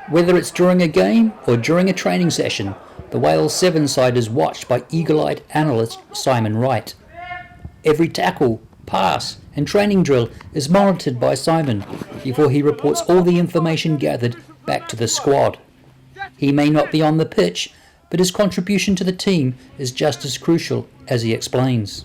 Whether it's during a game or during a training session, the Wales 7 side is watched by eagle-eyed analyst Simon Wright. Every tackle, pass and training drill is monitored by Simon before he reports all the information gathered back to the squad. He may not be on the pitch, but his contribution to the team is just as crucial, as he explains.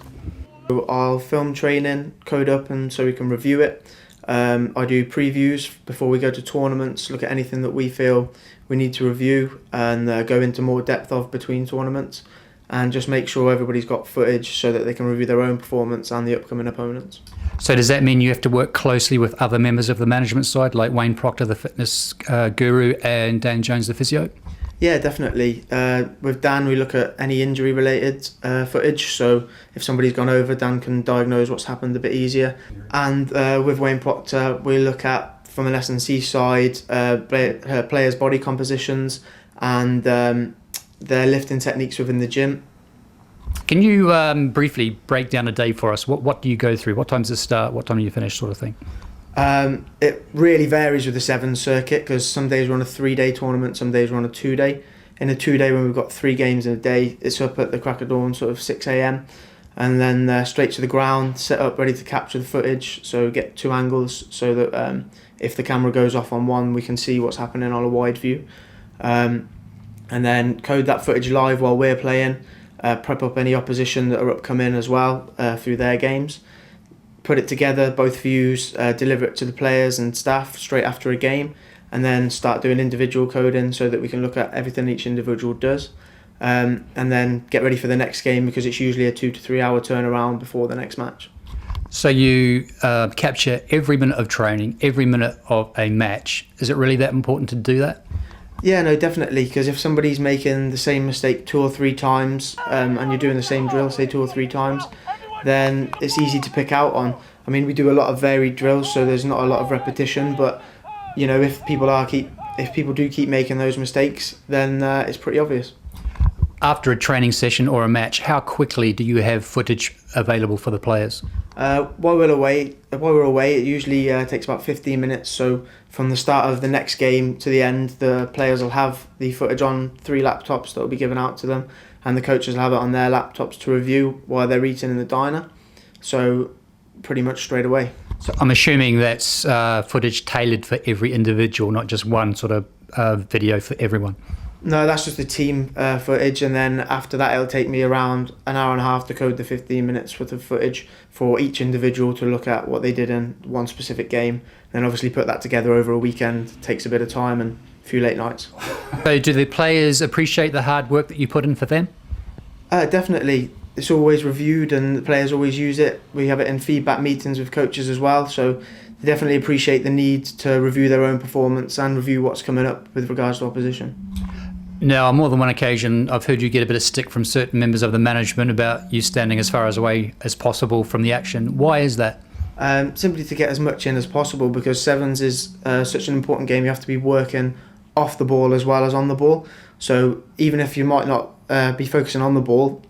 I'll film training, code up, and so we can review it. I do previews before we go to tournaments, look at anything that we feel we need to review and go into more depth of between tournaments, and just make sure everybody's got footage so that they can review their own performance and the upcoming opponents. So does that mean you have to work closely with other members of the management side, like Wayne Proctor, the fitness guru, and Dan Jones, the physio? Yeah, definitely. With Dan, we look at any injury-related footage. So if somebody's gone over, Dan can diagnose what's happened a bit easier. And with Wayne Proctor, we look at, from an S&C side, players' body compositions and their lifting techniques within the gym. Can you briefly break down a day for us? What do you go through? What time does it start? What time do you finish, sort of thing? It really varies with the 7 circuit, because some days we're on a 3-day tournament, some days we're on a 2-day. In a 2-day, when we've got 3 games in a day, it's up at the crack of dawn, sort of 6 a.m. and then straight to the ground, set up, ready to capture the footage. So get 2 angles so that if the camera goes off on one, we can see what's happening on a wide view. And then code that footage live while we're playing, prep up any opposition that are upcoming as well through their games. Put it together, both views, deliver it to the players and staff straight after a game, and then start doing individual coding so that we can look at everything each individual does, and then get ready for the next game, because it's usually a 2 to 3 hour turnaround before the next match. So you capture every minute of training, every minute of a match. Is it really that important to do that? Yeah, no, definitely, because if somebody's making the same mistake 2 or 3 times and you're doing the same drill, say 2 or 3 times, then it's easy to pick out on. I mean, we do a lot of varied drills, so there's not a lot of repetition, but you know, if people do keep making those mistakes, then it's pretty obvious. After a training session or a match, how quickly do you have footage available for the players? While we're away, it usually takes about 15 minutes. So from the start of the next game to the end, the players will have the footage on 3 laptops that will be given out to them, and the coaches will have it on their laptops to review while they're eating in the diner. So pretty much straight away. So I'm assuming that's footage tailored for every individual, not just one sort of video for everyone. No, that's just the team footage, and then after that it'll take me around an hour and a half to code the 15 minutes worth of footage for each individual to look at what they did in one specific game. Then obviously put that together over a weekend. It takes a bit of time and a few late nights. So do the players appreciate the hard work that you put in for them? Definitely. It's always reviewed and the players always use it. We have it in feedback meetings with coaches as well, so they definitely appreciate the need to review their own performance and review what's coming up with regards to opposition. Now, on more than one occasion, I've heard you get a bit of stick from certain members of the management about you standing as far away as possible from the action. Why is that? Simply to get as much in as possible, because sevens is such an important game. You have to be working off the ball as well as on the ball. So even if you might not be focusing on the ball,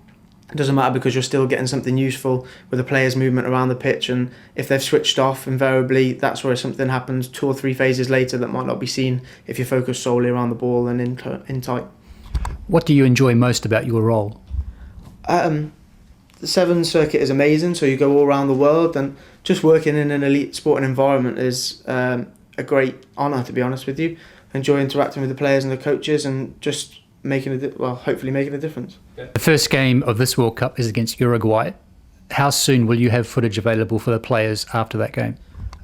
it doesn't matter, because you're still getting something useful with the players' movement around the pitch. And if they've switched off, invariably that's where something happens 2 or 3 phases later that might not be seen if you're focused solely around the ball and in tight. What do you enjoy most about your role? The 7 circuit is amazing, so you go all around the world, and just working in an elite sporting environment is a great honour, to be honest with you. I enjoy interacting with the players and the coaches and just hopefully making a difference. The first game of this World Cup is against Uruguay. How soon will you have footage available for the players after that game?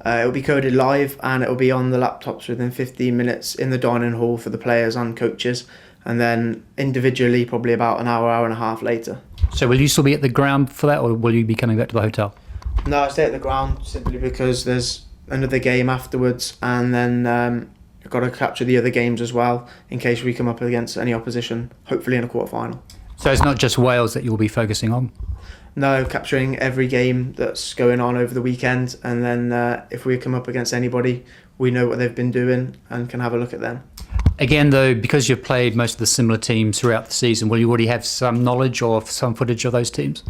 It will be coded live, and it will be on the laptops within 15 minutes in the dining hall for the players and coaches, and then individually probably about an hour and a half later. So will you still be at the ground for that, or will you be coming back to the hotel? No, I stay at the ground simply because there's another game afterwards, and then I've got to capture the other games as well in case we come up against any opposition, hopefully in a quarter-final. So it's not just Wales that you'll be focusing on? No, capturing every game that's going on over the weekend, and then if we come up against anybody, we know what they've been doing and can have a look at them. Again, though, because you've played most of the similar teams throughout the season, will you already have some knowledge or some footage of those teams?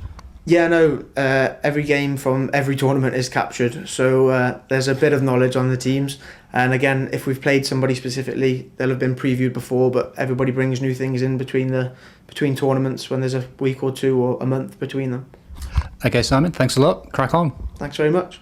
Yeah, no, every game from every tournament is captured, so there's a bit of knowledge on the teams. And again, if we've played somebody specifically, they'll have been previewed before, but everybody brings new things in between tournaments when there's a week or two or a month between them. Okay, Simon, thanks a lot. Crack on. Thanks very much.